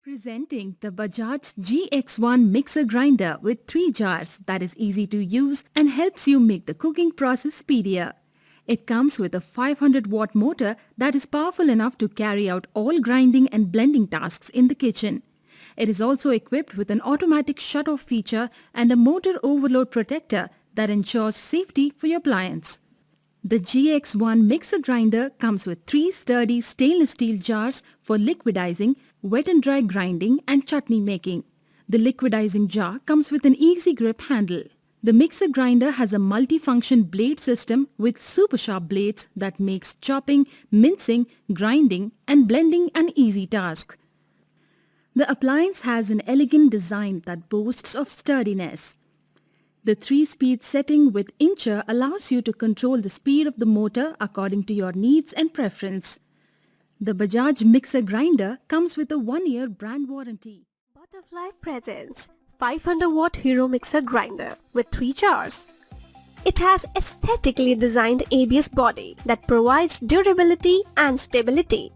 Presenting the Bajaj GX1 mixer grinder with 3 jars that is easy to use and helps you make the cooking process speedier. It comes with a 500-watt motor that is powerful enough to carry out all grinding and blending tasks in the kitchen. It is also equipped with an automatic shut-off feature and a motor overload protector that ensures safety for your appliance. The GX1 mixer grinder comes with 3 sturdy stainless steel jars for liquidizing, wet and dry grinding and chutney making. The liquidizing jar comes with an easy grip handle. The mixer grinder has a multi-function blade system with super sharp blades that makes chopping, mincing, grinding and blending an easy task. The appliance has an elegant design that boasts of sturdiness. The 3-speed setting with incher allows you to control the speed of the motor according to your needs and preference. The Bajaj mixer grinder comes with a 1-year brand warranty. Butterfly presents 500-watt Hero mixer grinder with 3 jars. It has aesthetically designed ABS body that provides durability and stability.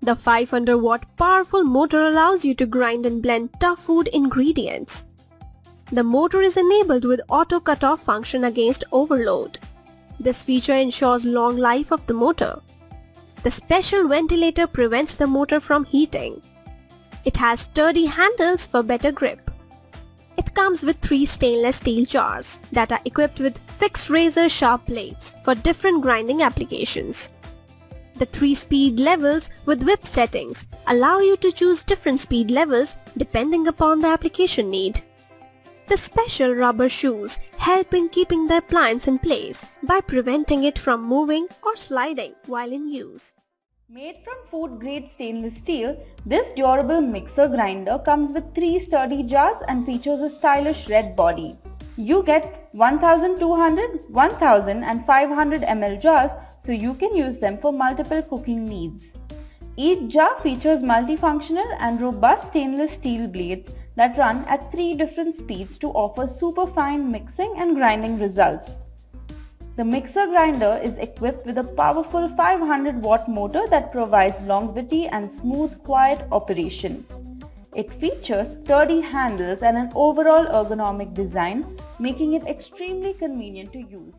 The 500-watt powerful motor allows you to grind and blend tough food ingredients. The motor is enabled with auto cutoff function against overload. This feature ensures long life of the motor. The special ventilator prevents the motor from heating. It has sturdy handles for better grip. It comes with 3 stainless steel jars that are equipped with fixed razor sharp blades for different grinding applications. The 3-speed levels with whip settings allow you to choose different speed levels depending upon the application need. The special rubber shoes help in keeping the appliance in place by preventing it from moving or sliding while in use. Made from food-grade stainless steel, this durable mixer grinder comes with 3 sturdy jars and features a stylish red body. You get 1200, 1000 and 500 ml jars, so you can use them for multiple cooking needs. Each jar features multifunctional and robust stainless steel blades that run at 3 different speeds to offer super fine mixing and grinding results. The mixer grinder is equipped with a powerful 500-watt motor that provides longevity and smooth, quiet operation. It features sturdy handles and an overall ergonomic design, making it extremely convenient to use.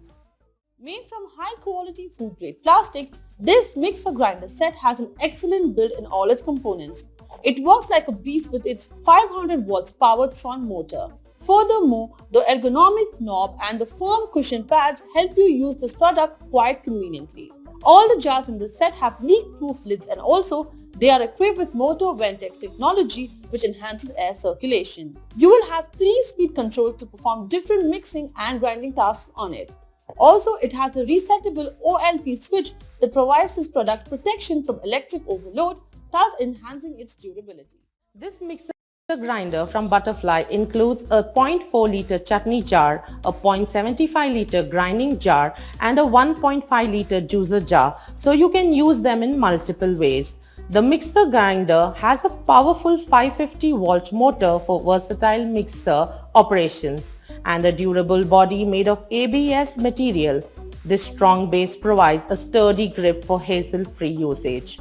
Made from high-quality food-grade plastic, this mixer grinder set has an excellent build in all its components. It works like a beast with its 500 watts Powertron motor. Furthermore, the ergonomic knob and the firm cushion pads help you use this product quite conveniently. All the jars in this set have leak-proof lids and also they are equipped with motor Ventex technology which enhances air circulation. You will have 3-speed controls to perform different mixing and grinding tasks on it. Also, it has a resettable OLP switch that provides this product protection from electric overload, thus enhancing its durability. This mixer grinder from Butterfly includes a 0.4 liter chutney jar, a 0.75 liter grinding jar and a 1.5 liter juicer jar, so you can use them in multiple ways. The mixer grinder has a powerful 550 volt motor for versatile mixer operations and a durable body made of ABS material. This strong base provides a sturdy grip for hassle-free usage.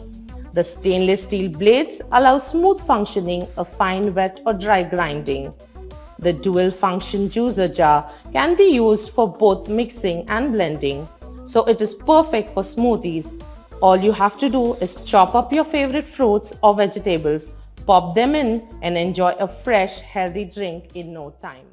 The stainless steel blades allow smooth functioning of fine wet or dry grinding. The dual function juicer jar can be used for both mixing and blending, so it is perfect for smoothies. All you have to do is chop up your favorite fruits or vegetables, pop them in and enjoy a fresh, healthy drink in no time.